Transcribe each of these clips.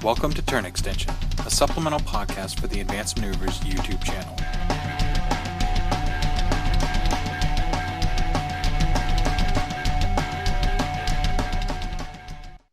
Welcome to Turn Extension, a supplemental podcast for the Advanced Maneuvers YouTube channel.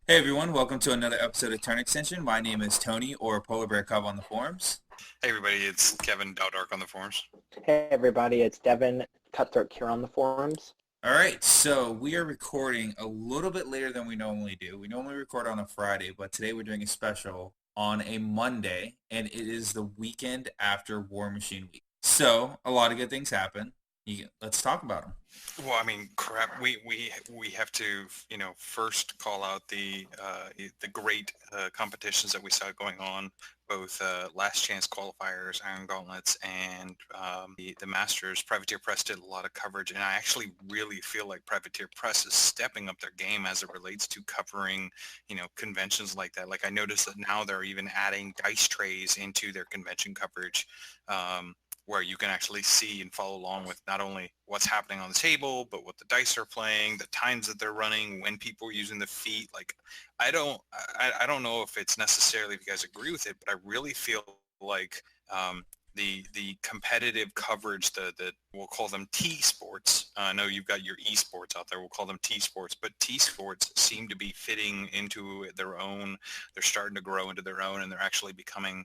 Hey everyone, welcome to another episode of Turn Extension. My name is Tony, or Polar Bear Cub on the forums. Hey everybody, it's Kevin Dark on the forums. Hey everybody, it's Devin Cutthroat here on the forums. Alright, so we are recording a little bit later than we normally do. We normally record on a Friday, but today we're doing a special on a Monday, and it is the weekend after Warmachine Week. So, a lot of good things happen. Let's talk about them. Well, I mean, crap. We have to, first call out the great competitions that we saw going on, both Last Chance qualifiers, Iron Gauntlets, and the Masters. Privateer Press did a lot of coverage, and I actually really feel like Privateer Press is stepping up their game as it relates to covering, conventions like that. Like I noticed that now they're even adding dice trays into their convention coverage. Where you can actually see and follow along with not only what's happening on the table, but what the dice are playing, the times that they're running, when people are using the feat. Like, I don't know if it's necessarily, if you guys agree with it, but I really feel like the competitive coverage, the we'll call them T-sports. I know you've got your E-sports out there. We'll call them T-sports, but T-sports seem to be fitting into their own. They're starting to grow into their own, and they're actually becoming,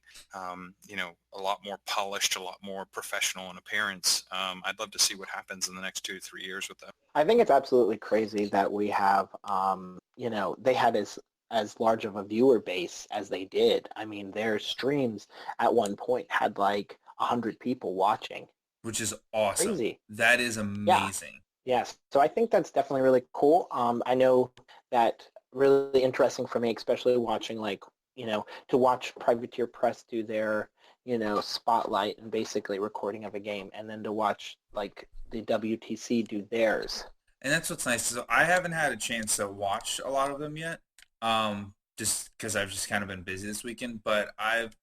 a lot more polished, a lot more professional in appearance. I'd love to see what happens in the next 2 to 3 years with that. I think it's absolutely crazy that we have, they had as large of a viewer base as they did. I mean, their streams at one point had like 100 people watching. Which is awesome. Crazy. That is amazing. Yeah. Yes. So I think that's definitely really cool. I know that really interesting for me, especially watching to watch Privateer Press do their, spotlight and basically recording of a game, and then to watch like the WTC do theirs. And that's what's nice. So I haven't had a chance to watch a lot of them yet. Just because I've just kind of been busy this weekend, but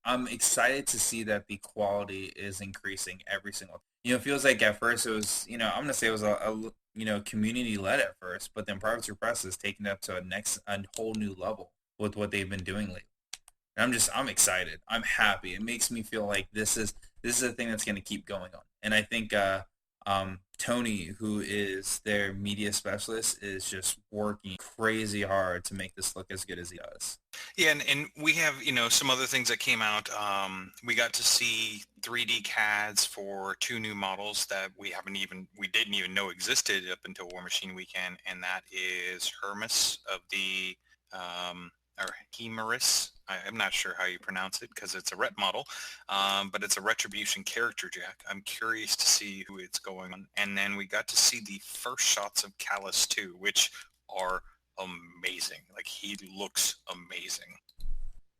I'm excited to see that the quality is increasing every single. It feels like at first it was, I'm gonna say it was a community led at first, but then Privateer Press has taken it up to a whole new level with what they've been doing lately. And I'm excited. I'm happy. It makes me feel like this is a thing that's gonna keep going on. And I think Tony, who is their media specialist, is just working crazy hard to make this look as good as he does. Yeah, and we have, some other things that came out. We got to see 3D CADs for 2 new models that we didn't even know existed up until Warmachine weekend, and that is Hermes of the, or Hemeris. I'm not sure how you pronounce it because it's a ret model, but it's a Retribution character jack. I'm curious to see who it's going on. And then we got to see the first shots of Callus too, which are amazing. Like, he looks amazing.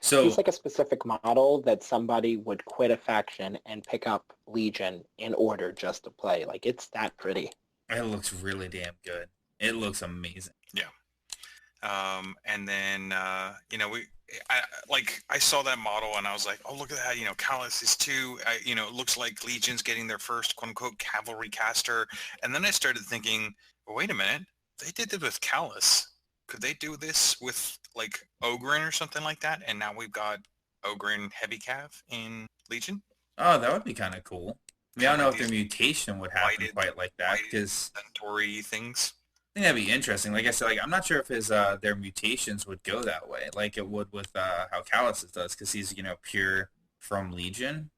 So he's like a specific model that somebody would quit a faction and pick up Legion in order just to play. Like, it's that pretty. It looks really damn good. It looks amazing. Yeah. And then, I saw that model and I was like, oh, look at that, Callus is too, it looks like Legion's getting their first quote unquote cavalry caster. And then I started thinking, well, wait a minute, they did this with Callus. Could they do this with like Ogren or something like that? And now we've got Ogren heavy cav in Legion. Oh, that would be kind of cool. I don't know if their mutation would happen quite like that, because Centauri things. I think that'd be interesting. Like I said, I'm not sure if their mutations would go that way, like it would with how Callus does, because he's pure from Legion,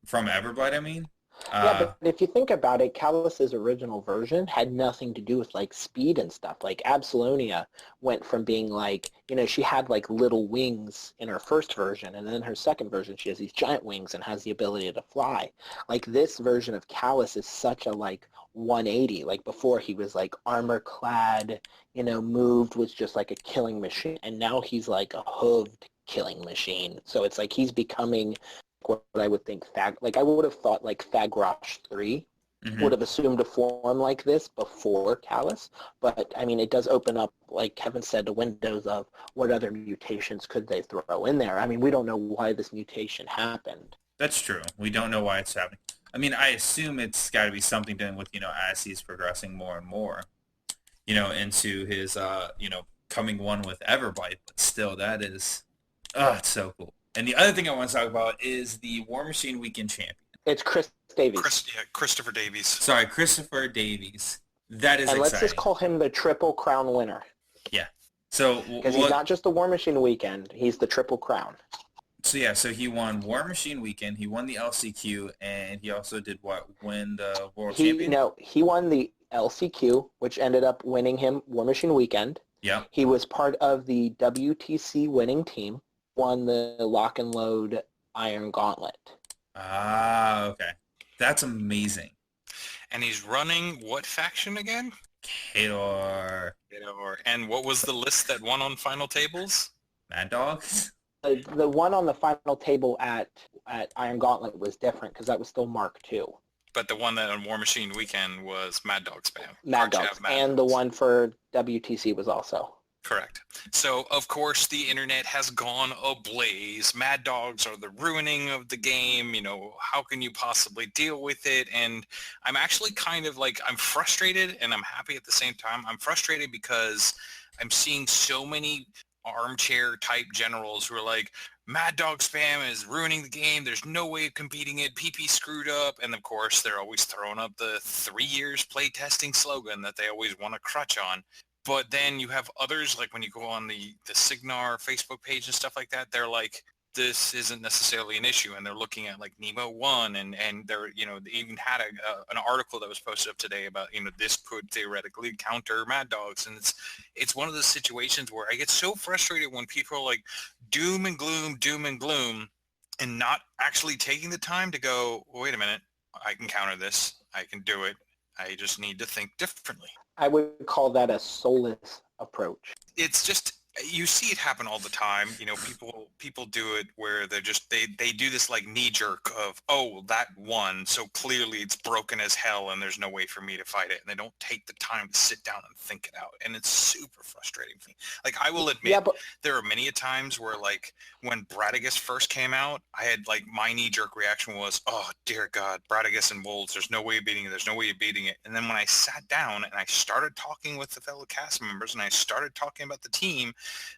from Everblight. I mean. Yeah, but if you think about it, Callus's original version had nothing to do with like speed and stuff. Like Absalonia went from being like, she had like little wings in her first version, and then her second version she has these giant wings and has the ability to fly. Like, this version of Callus is such a like 180. Like, before he was like armor clad, moved, was just like a killing machine, and now he's like a hooved killing machine. So it's like he's becoming what I would think I would have thought like Thagrosh 3 would have assumed a form like this before Callus. But I mean, it does open up, like Kevin said, the windows of what other mutations could they throw in there. I mean, we don't know why this mutation happened. That's true. We don't know why it's happening. I mean, I assume it's got to be something doing with, as he's progressing more and more, into his, coming one with Everblight. But still, that is Oh, it's so cool. And the other thing I want to talk about is the War Machine Weekend Champion. It's Chris Davies. Christopher Davies. Sorry, Christopher Davies. That is and exciting. let's just call him the Triple Crown winner. Yeah. So because he's not just the War Machine Weekend, he's the Triple Crown. So he won War Machine Weekend, he won the LCQ, and he also did what? Win the World Champion? No, he won the LCQ, which ended up winning him War Machine Weekend. Yeah. He was part of the WTC winning team, won the Lock and Load Iron Gauntlet. Ah, okay. That's amazing. And he's running what faction again? Khador. And what was the list that won on final tables? Mad Dogs? The one on the final table at Iron Gauntlet was different because that was still Mark II. But the one that on War Machine Weekend was Mad Dog spam. Mad Dogs. And the one for WTC was also. Correct. So, of course, the internet has gone ablaze. Mad Dogs are the ruining of the game. How can you possibly deal with it? And I'm actually kind of I'm frustrated and I'm happy at the same time. I'm frustrated because I'm seeing so many armchair type generals who are like, Mad Dog spam is ruining the game. There's no way of competing it. PP screwed up. And of course, they're always throwing up the 3 years playtesting slogan that they always want to crutch on. But then you have others, like when you go on the Signar Facebook page and stuff like that, they're like, this isn't necessarily an issue. And they're looking at like Nemo 1 and they're, they even had an article that was posted up today about, this could theoretically counter Mad Dogs. And it's one of those situations where I get so frustrated when people are like doom and gloom, and not actually taking the time to go, wait a minute, I can counter this. I can do it. I just need to think differently. I would call that a soulless approach. It's just, you see it happen all the time. People do it where they're just, they do this like knee jerk of, oh, that won, so clearly it's broken as hell and there's no way for me to fight it. And they don't take the time to sit down and think it out. And it's super frustrating for me. Like, I will admit, there are many a times where like when Bradigus first came out, I had like my knee jerk reaction was, oh dear God, Bradigus and Wolves, there's no way of beating it. There's no way of beating it. And then when I sat down and I started talking with the fellow cast members and I started talking about the team,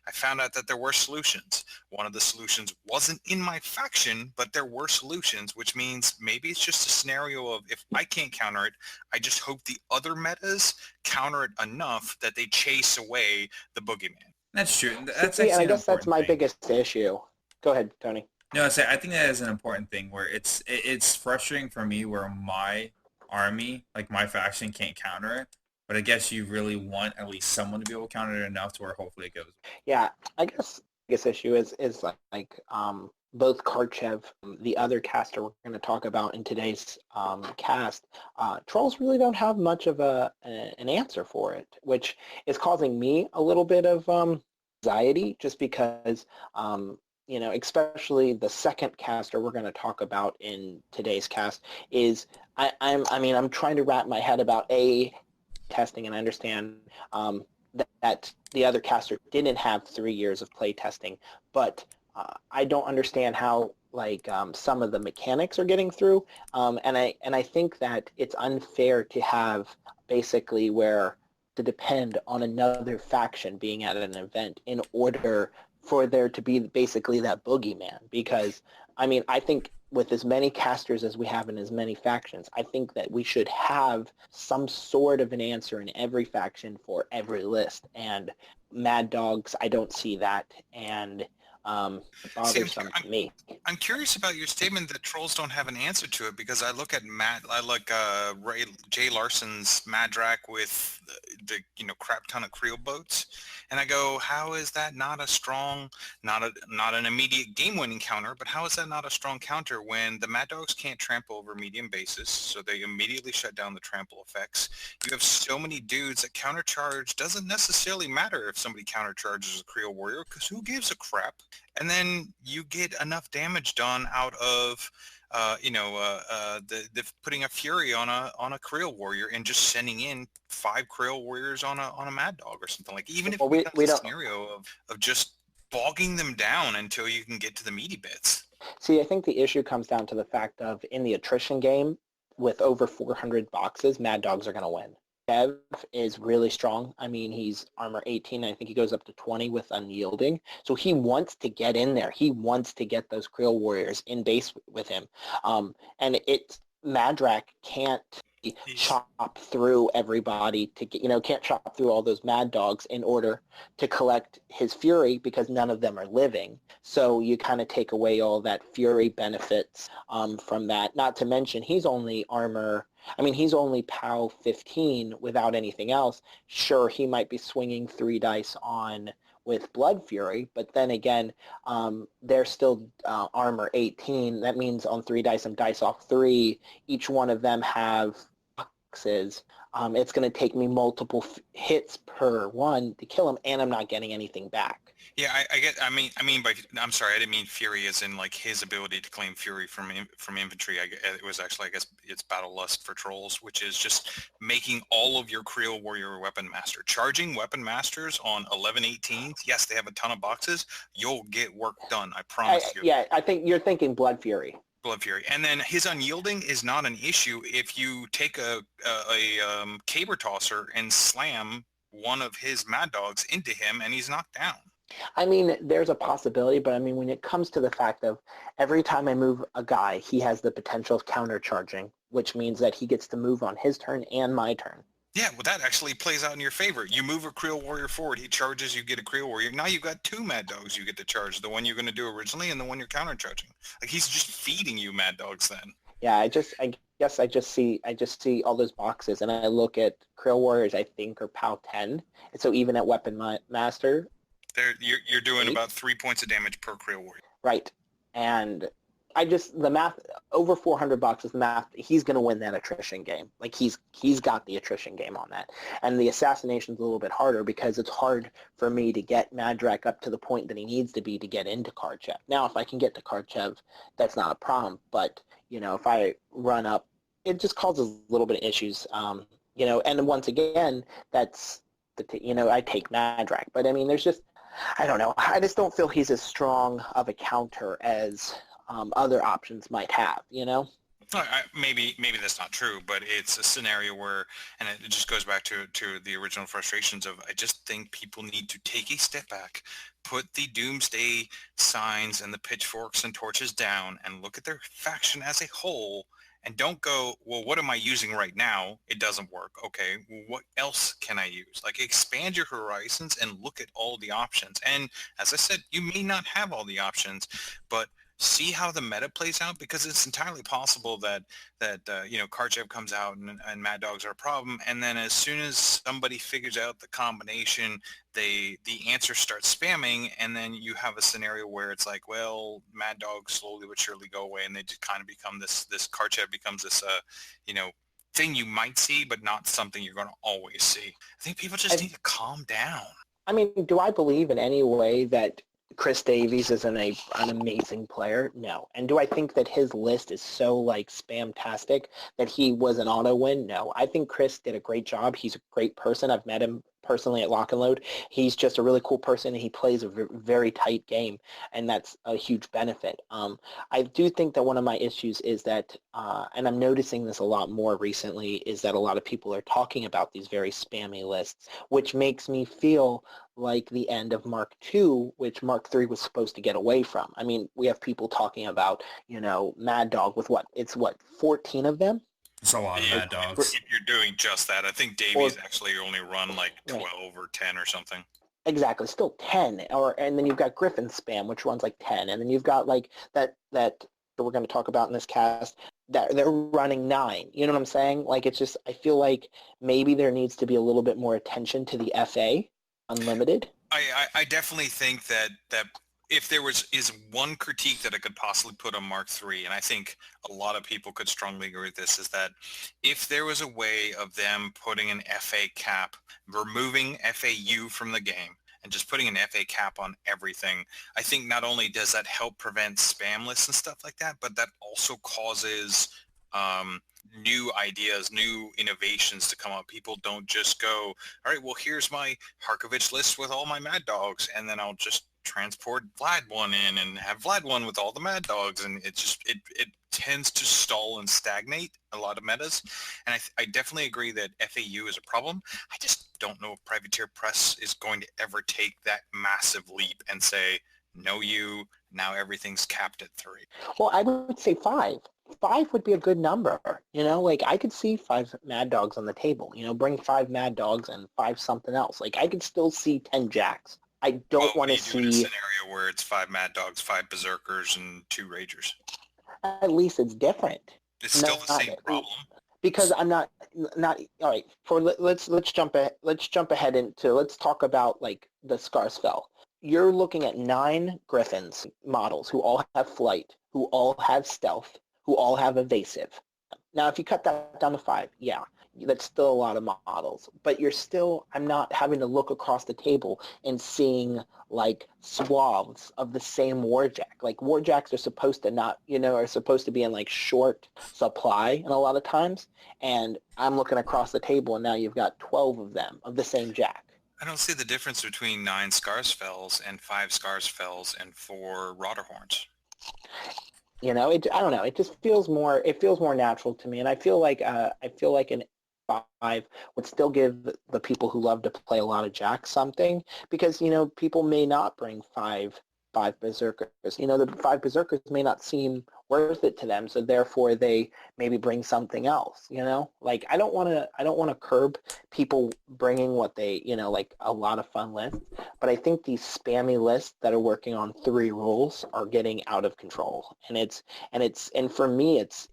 I found out that there were solutions. One of the solutions wasn't in my faction, but there were solutions, which means maybe it's just a scenario of if I can't counter it, I just hope the other metas counter it enough that they chase away the boogeyman. That's true. And I guess that's my biggest issue. Go ahead, Tony. No, I think that is an important thing where it's frustrating for me where my army, like my faction, can't counter it. But I guess you really want at least someone to be able to counter it enough to where hopefully it goes. Yeah, I guess the biggest issue is both Karchev, the other caster we're going to talk about in today's cast, trolls really don't have much of an answer for it, which is causing me a little bit of anxiety just because, especially the second caster we're going to talk about in today's cast is, I'm trying to wrap my head about testing, and I understand that the other caster didn't have 3 years of play testing, but I don't understand how some of the mechanics are getting through, and I think that it's unfair to have basically to depend on another faction being at an event in order for there to be basically that boogeyman, because I think with as many casters as we have in as many factions, I think that we should have some sort of an answer in every faction for every list. And Mad Dogs, I don't see that, and it bothersome to me. I'm curious about your statement that trolls don't have an answer to it, because I look at Jay Larson's Madrak with the crap ton of Creel boats, and I go, how is that not a strong, not an immediate game-winning counter, but how is that not a strong counter when the Mad Dogs can't trample over medium bases, so they immediately shut down the trample effects? You have so many dudes that countercharge. Doesn't necessarily matter if somebody countercharges a Creel warrior, because who gives a crap? And then you get enough damage done out of the putting a Fury on a Creel warrior and just sending in 5 Creel warriors on a Mad Dog or something. Like, even if we have a scenario of just bogging them down until you can get to the meaty bits. See, I think the issue comes down to the fact of in the attrition game with over 400 boxes, Mad Dogs are going to win. Kev is really strong. I mean, he's armor 18. I think he goes up to 20 with unyielding. So he wants to get in there. He wants to get those Creel warriors in base with him. And Madrak can't chop through everybody to get, can't chop through all those mad dogs in order to collect his fury because none of them are living. So you kind of take away all that fury benefits from that. Not to mention he's only he's only POW 15 without anything else. Sure, he might be swinging 3 dice on with Blood Fury, but then again, they're still armor 18. That means on 3 dice, I'm dice off 3. Each one of them have boxes. It's going to take me multiple hits per one to kill him, and I'm not getting anything back. Yeah, I'm sorry, I didn't mean fury as in like his ability to claim fury from infantry. It was actually, I guess, it's battle lust for trolls, which is just making all of your Creel warrior weapon master. Charging weapon masters on 11/18. Yes, they have a ton of boxes. You'll get work done. I promise you. Yeah, I think you're thinking Blood Fury. Blood Fury, and then his unyielding is not an issue if you take a caber tosser and slam one of his mad dogs into him, and he's knocked down. I mean, there's a possibility, but I mean, when it comes to the fact of every time I move a guy, he has the potential of countercharging, which means that he gets to move on his turn and my turn. Yeah, well, that actually plays out in your favor. You move a Creel warrior forward, he charges, you get a Creel warrior. Now you've got 2 mad dogs you get to charge, the one you're going to do originally and the one you're countercharging. Like, he's just feeding you mad dogs then. Yeah, I guess I just see all those boxes, and I look at Creel warriors, I think, are POW 10. And so even at weapon master, you're doing 8? About 3 points of damage per Creel warrior. Right. And the math, over 400 boxes, the math, he's going to win that attrition game. Like, he's got the attrition game on that. And the assassination's a little bit harder because it's hard for me to get Madrak up to the point that he needs to be to get into Karchev. Now, if I can get to Karchev, that's not a problem. But, if I run up, it just causes a little bit of issues. And once again, that's, I take Madrak. But, I mean, there's just, I don't know. I just don't feel he's as strong of a counter as other options might have, Maybe that's not true, but it's a scenario where, and it just goes back to the original frustrations of, I just think people need to take a step back, put the doomsday signs and the pitchforks and torches down, and look at their faction as a whole, and don't go, well, what am I using right now? It doesn't work. Okay, well, what else can I use? Like, expand your horizons and look at all the options. And as I said, you may not have all the options, but see how the meta plays out, because it's entirely possible that Karchev comes out and Mad Dogs are a problem, and then as soon as somebody figures out the combination, the answer starts spamming, and then you have a scenario where it's like, well, Mad Dogs slowly but surely go away, and they just kind of become this Karchev becomes this thing you might see, but not something you're going to always see. I think people just need to calm down. I mean, do I believe in any way that Chris Davies is an amazing player? No. And do I think that his list is so spam-tastic that he was an auto win? No. I think Chris did a great job. He's a great person. I've met him personally at Lock and Load. He's just a really cool person, and he plays a very tight game, and that's a huge benefit. I do think that one of my issues is that, and I'm noticing this a lot more recently, is that a lot of people are talking about these very spammy lists, which makes me feel like the end of Mark II, which Mark III was supposed to get away from. I mean, we have people talking about, Mad Dog with 14 of them? It's a lot of Mad Dogs. If you're doing just that, I think Davies actually only run 12 or 10 or something. Exactly, still 10. And then you've got Griffon spam, which runs 10. And then you've got that we're going to talk about in this cast, that they're running 9. You know what I'm saying? It's just, I feel like maybe there needs to be a little bit more attention to the FA Unlimited. I definitely think that if there is one critique that I could possibly put on Mark III, and I think a lot of people could strongly agree with this, is that if there was a way of them putting an FA cap, removing FAU from the game, and just putting an FA cap on everything, I think not only does that help prevent spam lists and stuff like that, but that also causes new ideas, new innovations to come up. People don't just go, all right, well, here's my Harkovich list with all my Mad Dogs, and then I'll just transport Vlad one in and have Vlad one with all the Mad Dogs, and it tends to stall and stagnate a lot of metas. And I definitely agree that FAU is a problem. I just don't know if Privateer Press is going to ever take that massive leap and say, no, now everything's capped at 3. Well, I would say 5. 5 would be a good number. Like I could see 5 Mad Dogs on the table. Bring 5 Mad Dogs and 5 something else. Like I could still see 10 Jacks. I don't want to see a scenario where it's 5 Mad Dogs, 5 Berserkers, and 2 Ragers. At least it's different. It's still the same problem. Because I'm not all right. Let's jump ahead into let's talk about like the Scarsfell. You're looking at 9 Griffons models who all have flight, who all have stealth, who all have evasive. Now, if you cut that down to 5, yeah, that's still a lot of models. But I'm not having to look across the table and seeing like swaths of the same Warjack. Like Warjacks are supposed to be in like short supply and a lot of times. And I'm looking across the table and now you've got 12 of them of the same Jack. I don't see the difference between 9 Scarsfells and 5 Scarsfells and 4 Rotterhorns. I don't know. It just feels more natural to me, and I feel like an 5 would still give the people who love to play a lot of Jacks something, because people may not bring 5 Berserkers. The 5 Berserkers may not seem worth it to them, so therefore they maybe bring something else. Like I don't want to curb people bringing what they like a lot of fun lists, but I think these spammy lists that are working on 3 rules are getting out of control, and for me it's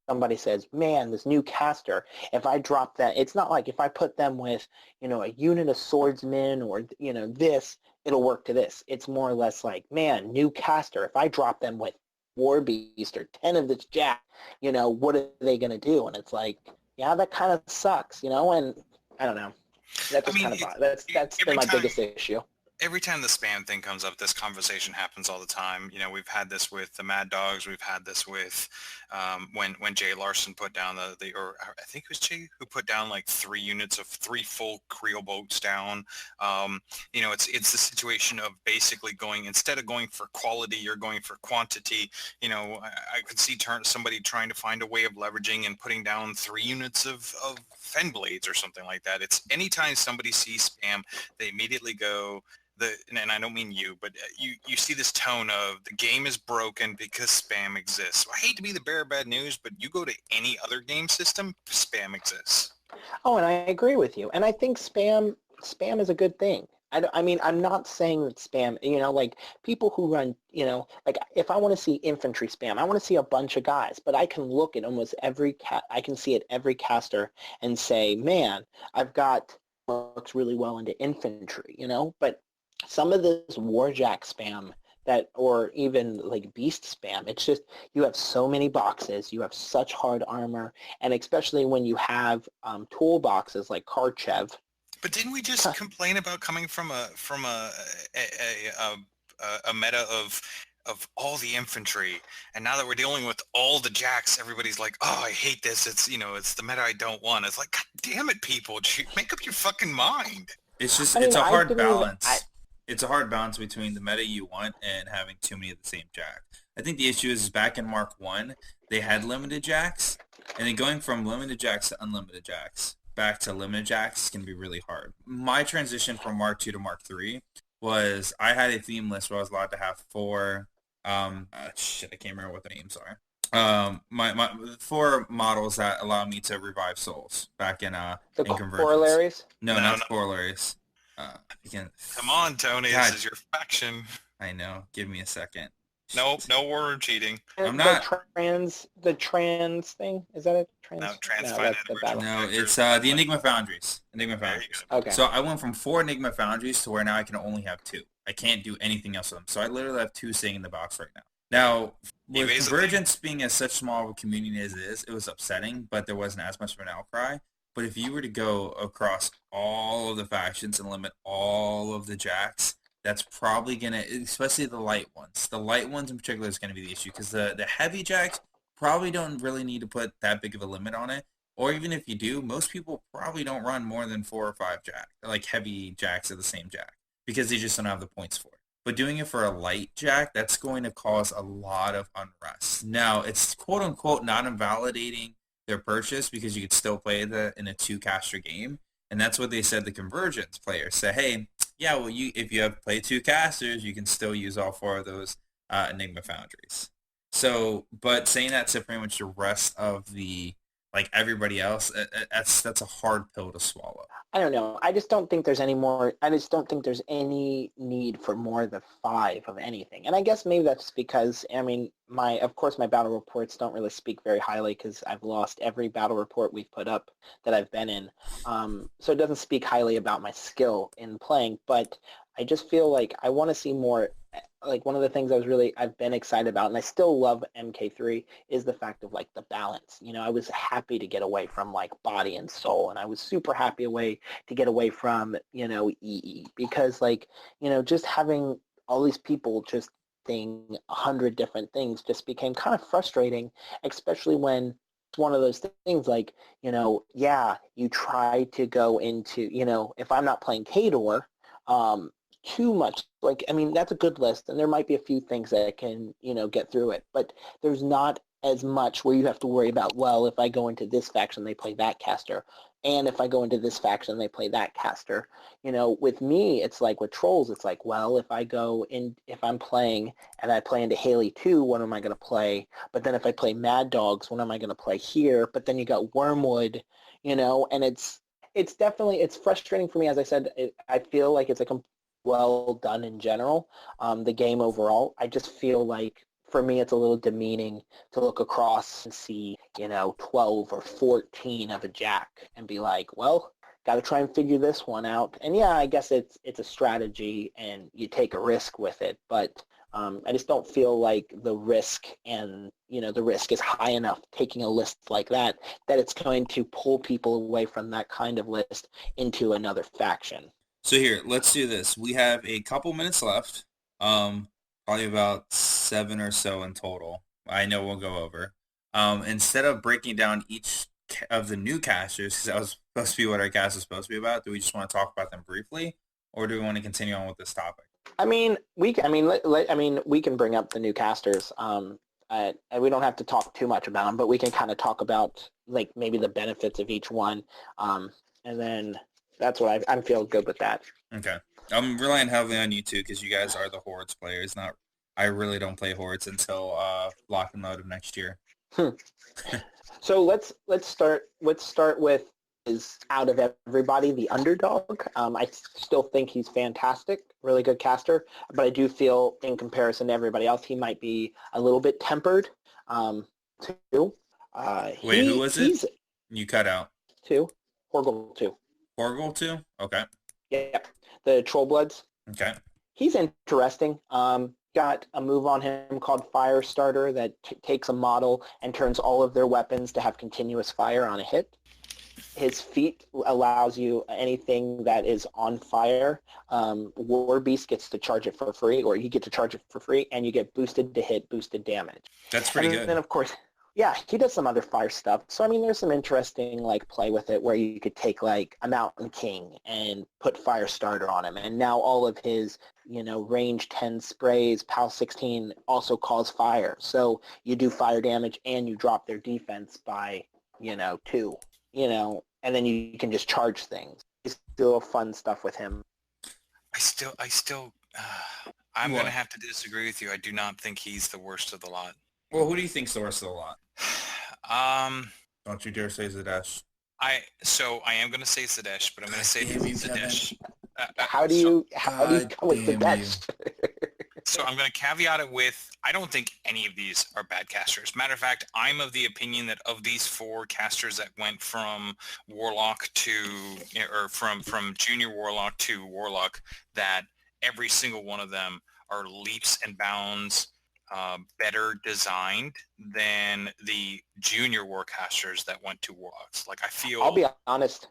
somebody says, man, this new caster, if I drop that, it's not like if I put them with, a unit of swordsmen or, this, it'll work to this. It's more or less like, man, new caster, if I drop them with War Beast or 10 of this Jack, what are they going to do? And it's like, yeah, that kind of sucks, and I don't know. That's that's been my biggest issue. Every time the spam thing comes up, this conversation happens all the time. We've had this with the Mad Dogs. We've had this with when Jay Larson put down or I think it was Jay who put down like 3 units of 3 full Creel boats down. It's the situation of basically instead of going for quality, you're going for quantity. I could see somebody trying to find a way of leveraging and putting down 3 units of Fen Blades or something like that. It's anytime somebody sees spam, they immediately go, and I don't mean you, but you see this tone of the game is broken because spam exists. So I hate to be the bearer of bad news, but you go to any other game system, spam exists. Oh, and I agree with you. And I think spam is a good thing. I mean, I'm not saying that spam, like people who run, like if I want to see infantry spam, I want to see a bunch of guys, but I can look at almost I can see at every caster and say, man, I've got works really well into infantry, but some of this Warjack spam or even like beast spam, it's just, you have so many boxes, you have such hard armor, and especially when you have toolboxes like Karchev. But didn't we just complain about coming from a meta of all the infantry, and now that we're dealing with all the Jacks, everybody's like, oh, I hate this. It's it's the meta I don't want. It's like, God damn it, people, make up your fucking mind. It's just it's a hard balance. It's a hard balance between the meta you want and having too many of the same Jack. I think the issue is back in Mark 1, they had limited Jacks, and then going from limited Jacks to unlimited Jacks back to limited Jacks can be really hard. My transition from Mark 2 to Mark 3 was I had a theme list where I was allowed to have 4, I can't remember what the names are. My 4 models that allow me to revive souls back in Convergence. Corollaries? No, not corollaries. Come on, Tony. God. This is your faction. I know. Give me a second. Nope, no war cheating. I'm not. The trans thing? Is that a trans? No, trans. No, it's the Enigma Foundries. Okay. So I went from 4 Enigma Foundries to where now I can only have 2. I can't do anything else with them. So I literally have 2 sitting in the box right now. Now, with Convergence being as such small of a community as it is, it was upsetting, but there wasn't as much of an outcry. But if you were to go across all of the factions and limit all of the Jacks, that's probably going to, especially the light ones. The light ones in particular is going to be the issue because the heavy Jacks probably don't really need to put that big of a limit on it. Or even if you do, most people probably don't run more than 4 or 5 Jack, like heavy Jacks of the same Jack. because they just don't have the points for it. But doing it for a light jack, that's going to cause a lot of unrest. Now, it's quote-unquote not invalidating their purchase because you could still play that in a 2-caster game. And that's what they said the Convergence players say, hey, yeah, well, if you have play 2 casters, you can still use all 4 of those Enigma Foundries. So, but saying that to pretty much the rest of the, like everybody else, that's a hard pill to swallow. I don't know. I just don't think there's any more. I just don't think there's any need for more than 5 of anything. And I guess maybe that's because, I mean, of course, my battle reports don't really speak very highly because I've lost every battle report we've put up that I've been in. So it doesn't speak highly about my skill in playing. But I just feel like I want to see more. Like one of the things I've been excited about, and I still love MK3, is the fact of like the balance. You know, I was happy to get away from like body and soul, and I was super happy to get away from, you know, EE, because like, you know, just having all these people just thing 100 different things just became kind of frustrating, especially when it's one of those things like, you know, yeah, you try to go into, you know, if I'm not playing Kador, too much. Like, I mean, that's a good list, and there might be a few things that can, you know, get through it, but there's not as much where you have to worry about, well, if I go into this faction, they play that caster, and if I go into this faction, they play that caster. You know, with me, it's like with Trolls, it's like, well, if I'm playing and I play into Haley 2, what am I going to play? But then if I play Mad Dogs, what am I going to play here? But then you got Wormwood, you know, and it's definitely, it's frustrating for me. As I said, I feel like it's well done in general, the game overall. I just feel like for me it's a little demeaning to look across and see, you know, 12 or 14 of a jack and be like, well, got to try and figure this one out. And yeah, I guess it's a strategy and you take a risk with it, but I just don't feel like the risk is high enough taking a list like that it's going to pull people away from that kind of list into another faction. So here, let's do this. We have a couple minutes left, probably about 7 or so in total. I know we'll go over. Instead of breaking down each of the new casters, because that was supposed to be what our cast is supposed to be about, do we just want to talk about them briefly, or do we want to continue on with this topic? I mean, we can bring up the new casters. We don't have to talk too much about them, but we can kind of talk about like maybe the benefits of each one, and then. That's what I feel good with that. Okay. I'm relying heavily on you two because you guys are the Hordes players. I really don't play Hordes until Lock and Load of next year. So let's start with is out of everybody the underdog. I still think he's fantastic, really good caster, but I do feel in comparison to everybody else he might be a little bit tempered too. Wait, who was it? You cut out. Horgle 2. Horgle 2? Okay. Yeah, the Trollbloods. Okay. He's interesting. Got a move on him called Firestarter that takes a model and turns all of their weapons to have continuous fire on a hit. His feat allows you anything that is on fire. War Beast gets to charge it for free, or you get to charge it for free, and you get boosted to hit, boosted damage. That's pretty good. And then, of course, yeah, he does some other fire stuff. So, I mean, there's some interesting, like, play with it where you could take, like, a Mountain King and put Firestarter on him. And now all of his, you know, range 10 sprays, PAL 16 also cause fire. So you do fire damage and you drop their defense by, you know, 2, you know, and then you can just charge things. It's still fun stuff with him. I'm going to have to disagree with you. I do not think he's the worst of the lot. Well, who do you think's the worst of the lot? Don't you dare say Zadesh. I am going to say Zadesh, but I'm going to say Zadesh. How do you go with Zadesh? So I'm going to caveat it with, I don't think any of these are bad casters. Matter of fact, I'm of the opinion that of these 4 casters that went from Warlock to, or from Junior Warlock to Warlock, that every single one of them are leaps and bounds better designed than the junior warcasters that went to Warlocks. Like, I feel... I'll be honest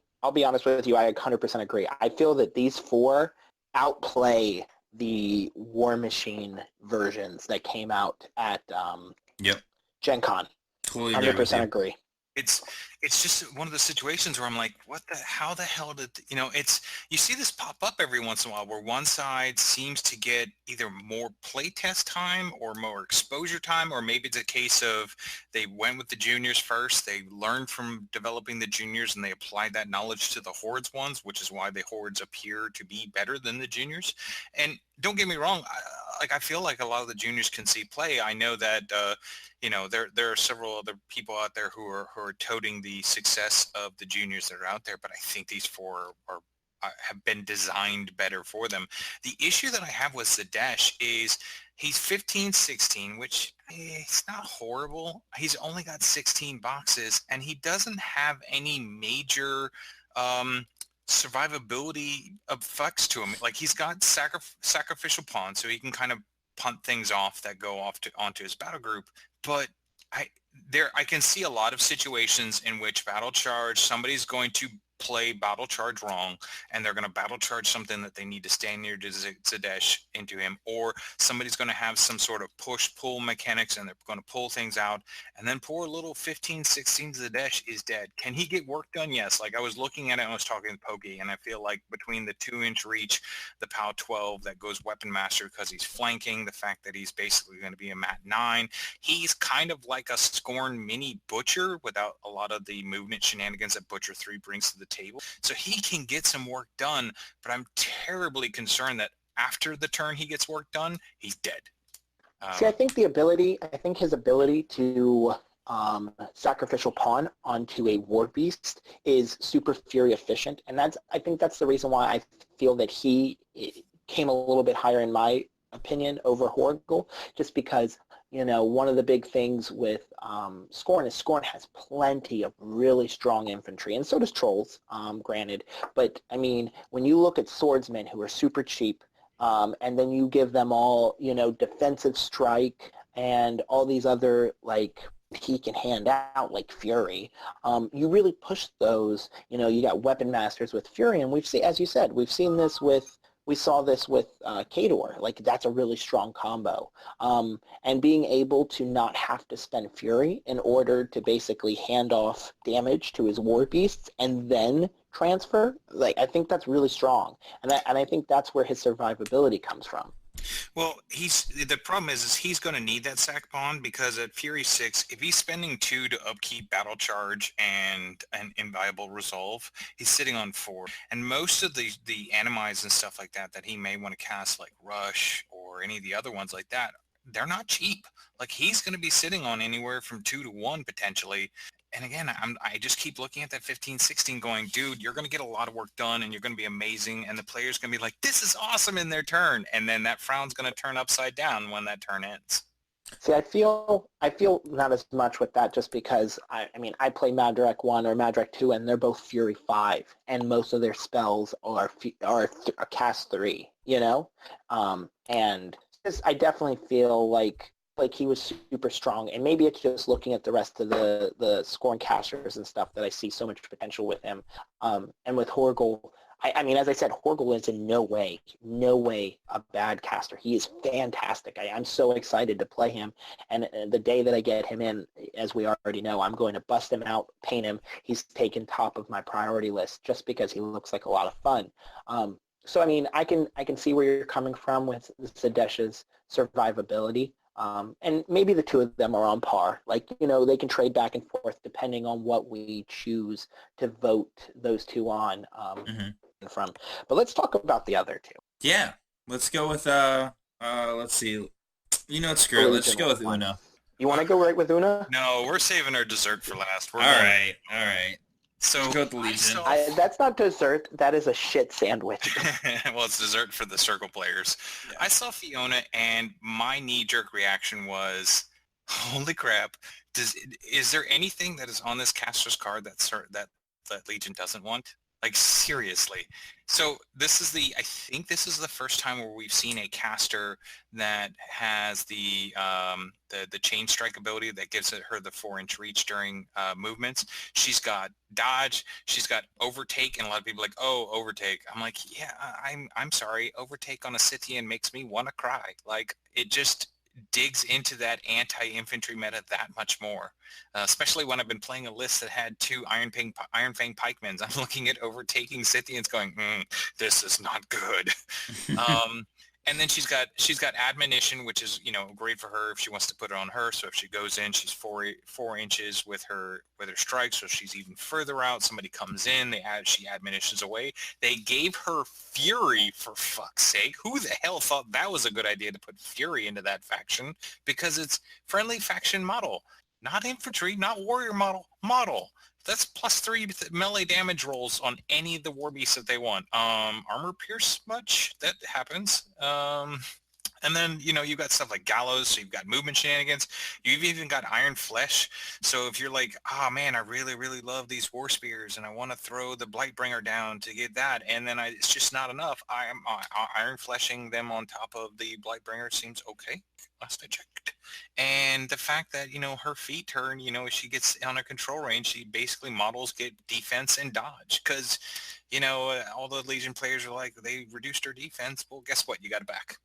with you. I 100% agree. I feel that these 4 outplay the Warmachine versions that came out at Gen Con. Totally 100% agree. It's it's just one of the situations where I'm like, how the hell did, you see this pop up every once in a while where one side seems to get either more playtest time or more exposure time, or maybe it's a case of they went with the juniors first, they learned from developing the juniors and they applied that knowledge to the Hordes ones, which is why the Hordes appear to be better than the juniors. And don't get me wrong, I feel like a lot of the juniors can see play. I know that, there are several other people out there who are toting the success of the juniors that are out there, but I think these four have been designed better for them. The issue that I have with Zadesh is he's 15, 16, which it's not horrible. He's only got 16 boxes, and he doesn't have any major survivability effects to him. Like, he's got sacrificial pawn, so he can kind of punt things off that go onto his battle group. But I can see a lot of situations in which battle charge, somebody's going to play battle charge wrong, and they're going to battle charge something that they need to stand near to Zadesh into him, or somebody's going to have some sort of push-pull mechanics, and they're going to pull things out, and then poor little 15, 16 Zadesh is dead. Can he get work done? Yes. Like, I was looking at it and I was talking to Pokey, and I feel like between the 2-inch reach, the POW 12 that goes Weapon Master because he's flanking, the fact that he's basically going to be a Mat 9, he's kind of like a Scorn mini Butcher without a lot of the movement shenanigans that Butcher 3 brings to the table. So he can get some work done, but I'm terribly concerned that after the turn he gets work done, he's dead. See, I think his ability to sacrificial pawn onto a war beast is super fury efficient, and I think that's the reason why I feel that he came a little bit higher in my opinion over Horgle, just because one of the big things with Scorn is Scorn has plenty of really strong infantry, and so does Trolls, granted. But, I mean, when you look at swordsmen who are super cheap, and then you give them all, defensive strike and all these other, like, he can hand out, like Fury, you really push those. You got Weapon Masters with Fury, and as you said, we saw this with Kador. Like, that's a really strong combo. And being able to not have to spend Fury in order to basically hand off damage to his war beasts and then transfer, like, I think that's really strong. And I think that's where his survivability comes from. Well, the problem is he's going to need that sack pawn, because at Fury 6, if he's spending 2 to upkeep battle charge and an inviolable resolve, he's sitting on 4. And most of the animize and stuff like that he may want to cast, like Rush or any of the other ones like that, they're not cheap. Like, he's going to be sitting on anywhere from 2 to 1 potentially. And again, I just keep looking at that 15, 16 going, dude, you're going to get a lot of work done and you're going to be amazing. And the player's going to be like, this is awesome in their turn. And then that frown's going to turn upside down when that turn ends. See, I feel not as much with that, just because, I play Madrak 1 or Madrak 2, and they're both Fury 5, and most of their spells are cast 3, and I definitely feel like he was super strong, and maybe it's just looking at the rest of the Scorn casters and stuff that I see so much potential with him. And with Horgle, as I said, Horgle is in no way a bad caster. He is fantastic. I'm so excited to play him, and the day that I get him in, as we already know, I'm going to bust him out, paint him. He's taken top of my priority list just because he looks like a lot of fun. So I can see where you're coming from with Zadesh's survivability. And maybe the two of them are on par. Like, they can trade back and forth depending on what we choose to vote those two on from. But let's talk about the other two. Yeah, let's go with let's see. Screw it. Let's just go with Una. You want to go right with Una? No, we're saving our dessert for last. All right. So let's go with the Legion. That's not dessert. That is a shit sandwich. Well, it's dessert for the circle players. Yeah. I saw Fiona, and my knee-jerk reaction was, holy crap. Is there anything that is on this caster's card that Legion doesn't want? Like, seriously. So I think this is the first time where we've seen a caster that has the chain strike ability that gives her the 4-inch reach during movements. She's got dodge, she's got overtake, and a lot of people are like, oh, overtake. I'm like, yeah, I'm sorry, overtake on a Scythian makes me want to cry. Like, it just digs into that anti-infantry meta that much more, especially when I've been playing a list that had 2 Iron Fang Pikemans. I'm looking at overtaking Scythians going, this is not good. And then she's got admonition, which is, great for her if she wants to put it on her. So if she goes in, she's 4 inches with her strike, so she's even further out. Somebody comes in, she admonitions away. They gave her Fury, for fuck's sake. Who the hell thought that was a good idea to put Fury into that faction? Because it's friendly faction model, not infantry, not warrior model. That's +3 melee damage rolls on any of the war beasts that they want. Armor pierce much? That happens. And then, you've got stuff like Gallows, so you've got movement shenanigans. You've even got Iron Flesh. So if you're like, oh man, I really, really love these War Spears and I want to throw the Blightbringer down to get that, and then it's just not enough, I'm Iron Fleshing them on top of the Blightbringer seems okay, last I checked. And the fact that, her feet turn, if she gets on a control range, she basically models get defense and dodge. Because, all the Legion players are like, they reduced her defense. Well, guess what? You got it back.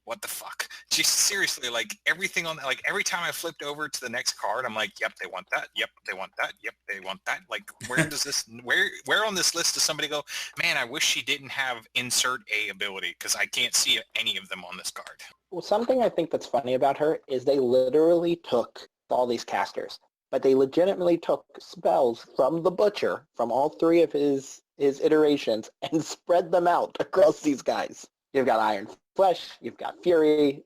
What the fuck? Just seriously, everything on, every time I flipped over to the next card, I'm like, yep, they want that. Yep, they want that. Yep, they want that. Where does this, where on this list does somebody go, man, I wish she didn't have insert A ability, because I can't see any of them on this card. Well, something I think that's funny about her is they literally took all these casters, but they legitimately took spells from the Butcher, from all 3 of his iterations, and spread them out across these guys. You've got Iron Flesh, you've got Fury,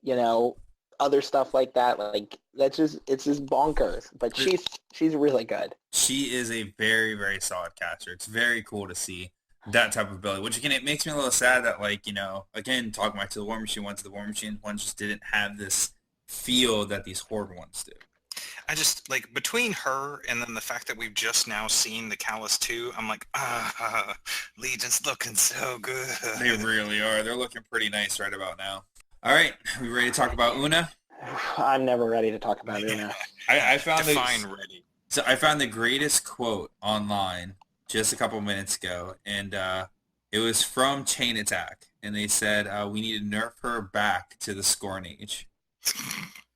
other stuff like that. It's just bonkers. But she's really good. She is a very, very solid caster. It's very cool to see that type of ability, which again, it makes me a little sad that again, talking back to the Warmachine ones, the Warmachine ones just didn't have this feel that these Horde ones do. I just, between her and then the fact that we've just now seen the Callus 2, I'm like, Legion's looking so good. They really are. They're looking pretty nice right about now. All right, we ready to talk about Una? I'm never ready to talk about Una. I found ready. So I found the greatest quote online just a couple minutes ago, and it was from Chain Attack, and they said, we need to nerf her back to the Scorn Age.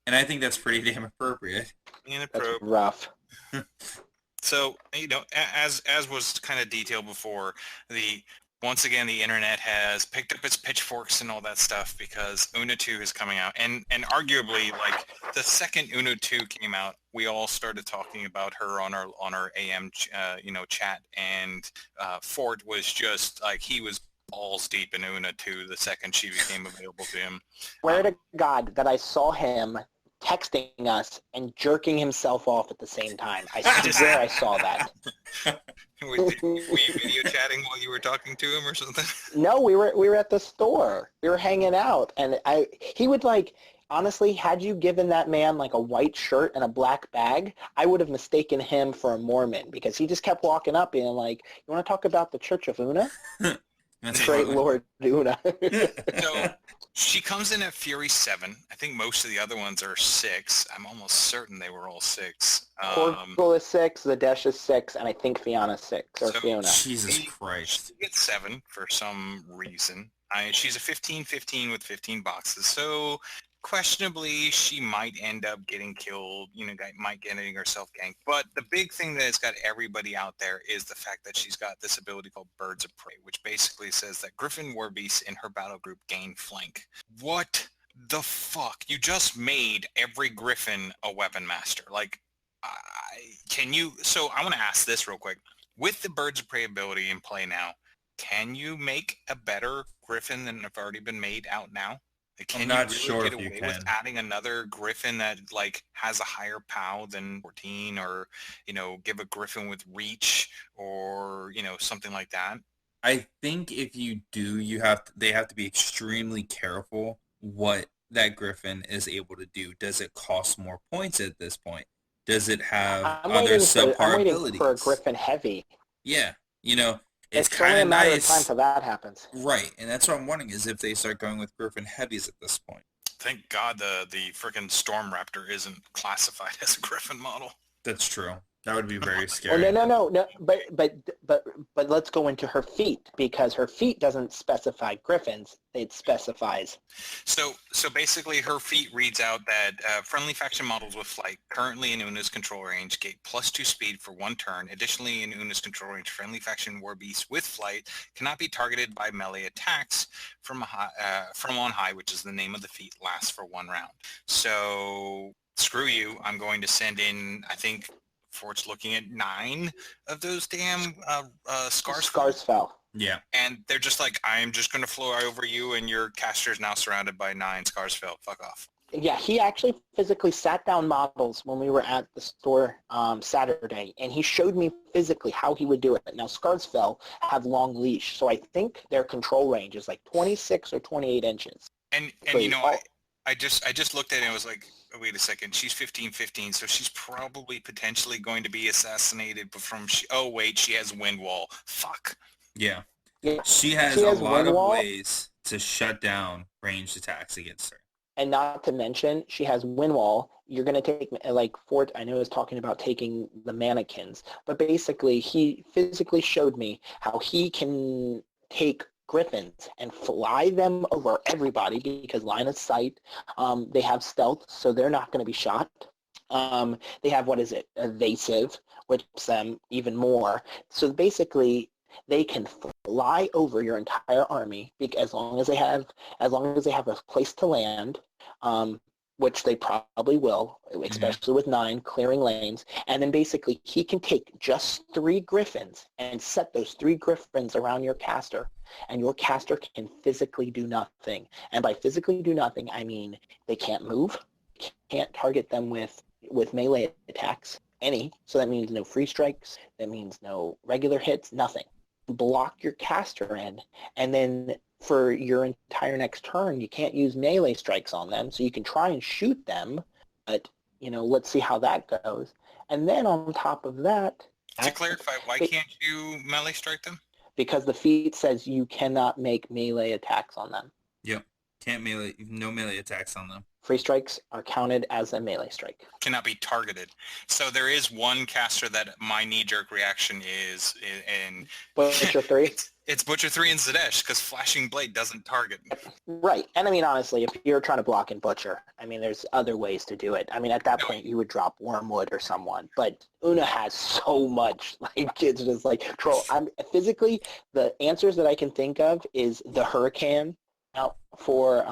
And I think that's pretty damn appropriate. That's rough. So, as was kind of detailed before, once again, the internet has picked up its pitchforks and all that stuff because Una 2 is coming out. And arguably, the second Una 2 came out, we all started talking about her on our AM, chat. And Fort was just, he was balls deep in Una 2 the second she became available to him. Swear to God that I saw him texting us and jerking himself off at the same time. I swear I saw that. Were you video chatting while you were talking to him or something? No, we were at the store. We were hanging out, and he would honestly, had you given that man a white shirt and a black bag, I would have mistaken him for a Mormon because he just kept walking up being like, "You want to talk about the Church of Una?" Great Lord Una. So she comes in at Fury 7. I think most of the other ones are 6. I'm almost certain they were all 6. Corporal is 6, Zadesh is 6, and I think Fiona's 6, or Fiona. Jesus Christ. She gets 7 for some reason. She's a 15-15 with 15 boxes, so questionably she might end up getting killed, might getting herself ganked. But the big thing that has got everybody out there is the fact that she's got this ability called Birds of Prey, which basically says that Griffon war beasts in her battle group gain flank. What the fuck? You just made every Griffon a weapon master. So I want to ask this real quick. With the Birds of Prey ability in play now, can you make a better Griffon than have already been made out now? I'm not sure if you can. With adding another Griffon that has a higher POW than 14, or give a Griffon with reach, or something like that? I think if you do, they have to be extremely careful what that Griffon is able to do. Does it cost more points at this point? Does it have other subpar abilities? I'm waiting for a Griffon heavy. Yeah, it's only kind a of matter nice. of time till that happens. Right, and that's what I'm wondering is if they start going with Griffon heavies at this point. Thank God the freaking Storm Raptor isn't classified as a Griffon model. That's true. That would be very Oh scary. no! But let's go into her feat, because her feat doesn't specify griffins. It specifies. So basically, her feat reads out that friendly faction models with flight currently in Una's control range get +2 speed for 1 turn. Additionally, in Una's control range, friendly faction war beasts with flight cannot be targeted by melee attacks from on high, which is the name of the feat. Lasts for 1 round. So screw you. I'm going to send in, I think, Fort's looking at 9 of those damn scars. Fell. Yeah. And they're just like, I'm just going to fly over you, and your caster is now surrounded by 9 scars fell. Fuck off. Yeah, he actually physically sat down models when we were at the store Saturday, and he showed me physically how he would do it. Now, Scarsfell have long leash, so I think their control range is like 26 or 28 inches. And you know, I just looked at it and was like, oh, wait a second, she's 15, so she's probably potentially going to be assassinated from, oh wait, she has wind wall. Fuck. Yeah. Yeah. She has a lot of ways to shut down ranged attacks against her. And not to mention, she has wind wall. You're going to take, like Fort, I know, is talking about taking the mannequins, but basically he physically showed me how he can take griffins and fly them over everybody because line of sight. They have stealth, so they're not going to be shot. They have, evasive, which helps them even more. So basically, they can fly over your entire army as long as they have a place to land, which they probably will, especially with 9 clearing lanes. And then basically he can take just 3 griffins and set those 3 griffins around your caster, and your caster can physically do nothing. And by physically do nothing, I mean they can't move, can't target them with melee attacks, any. So that means no free strikes, that means no regular hits, nothing. Block your caster in, and then for your entire next turn, you can't use melee strikes on them, so you can try and shoot them, but, let's see how that goes. And then on top of that... To clarify, why can't you melee strike them? Because the feat says you cannot make melee attacks on them. Yep. No melee attacks on them. Free strikes are counted as a melee strike. Cannot be targeted. So there is one caster that my knee-jerk reaction is in... Butcher 3? It's Butcher 3 and Zadesh, because Flashing Blade doesn't target. Right. And I mean, honestly, if you're trying to block and Butcher, I mean, there's other ways to do it. I mean, at that point, you would drop Wormwood or someone. But Una has so much. Like, it's just like, troll. Physically, the answers that I can think of is the Hurricane out for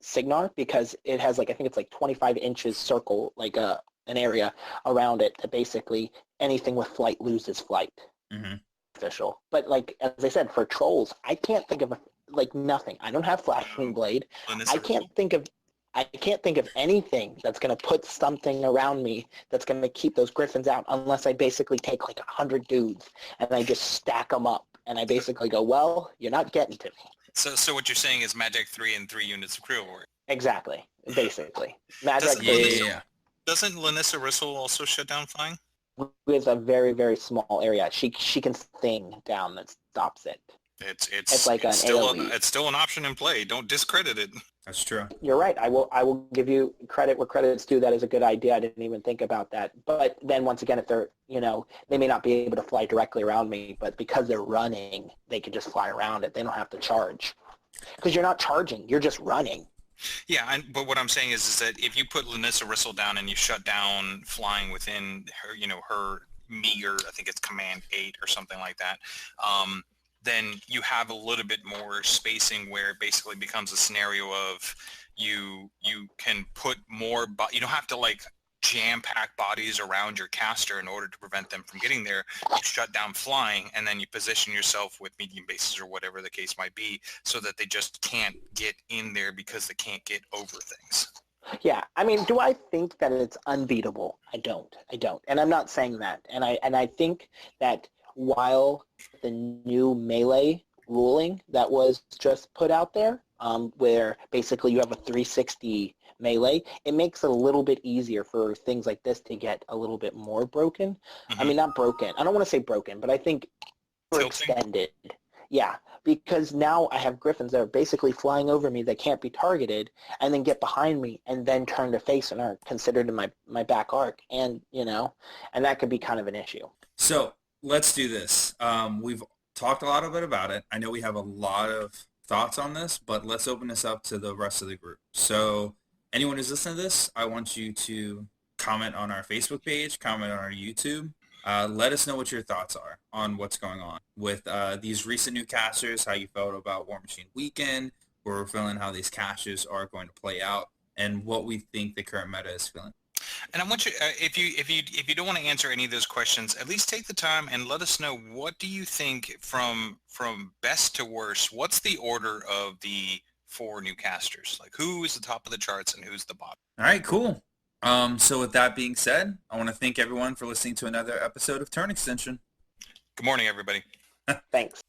Signar, because it has, like, I think it's like 25 inches circle, like an area around it that basically anything with flight loses flight. Mm-hmm. Official. But like, as I said, for trolls, I can't think of nothing. I don't have Flashing Blade. I can't think of anything that's going to put something around me that's going to keep those griffins out, unless I basically take like 100 dudes and I just stack them up, and I basically go, well, you're not getting to me. So what you're saying is Magic 3 and 3 units of Creel Warrior. Exactly. Basically. Magic 3. Doesn't Lanissa Rissel also shut down flying? With a very, very small area. She can thing down that stops it. It's like it's still AoE. it's still an option in play. Don't discredit it. That's true. You're right. I will give you credit where credit's due. That is a good idea. I didn't even think about that. But then once again, if they're, they may not be able to fly directly around me, but because they're running, they can just fly around it. They don't have to charge. Because you're not charging. You're just running. Yeah, but what I'm saying is that if you put Lanissa Rissel down and you shut down flying within her, her meager, I think it's command 8 or something like that, then you have a little bit more spacing where it basically becomes a scenario of you can put more, you don't have to like jam-pack bodies around your caster in order to prevent them from getting there. You shut down flying, and then you position yourself with medium bases or whatever the case might be, so that they just can't get in there because they can't get over things. Yeah, I mean, do I think that it's unbeatable? I don't. And I'm not saying that. And I think that while the new melee ruling that was just put out there, where basically you have a 360 melee, it makes it a little bit easier for things like this to get a little bit more broken. Mm-hmm. I mean, not broken. I don't want to say broken, but I think extended. Yeah, because now I have Griffins that are basically flying over me that can't be targeted and then get behind me and then turn to face and are considered in my back arc. And, and that could be kind of an issue. So let's do this. We've talked a lot bit about it. I know we have a lot of thoughts on this, but let's open this up to the rest of the group. So anyone who's listening to this, I want you to comment on our Facebook page, comment on our YouTube. Let us know what your thoughts are on what's going on with these recent new casters, how you felt about Warmachine Weekend, where we're feeling how these casters are going to play out, and what we think the current meta is feeling. And I want you, if you don't want to answer any of those questions, at least take the time and let us know, what do you think from best to worst? What's the order of the 4 new casters? Like, who is the top of the charts and who's the bottom? All right, cool. So with that being said, I want to thank everyone for listening to another episode of Turn Extension. Good morning, everybody. Thanks.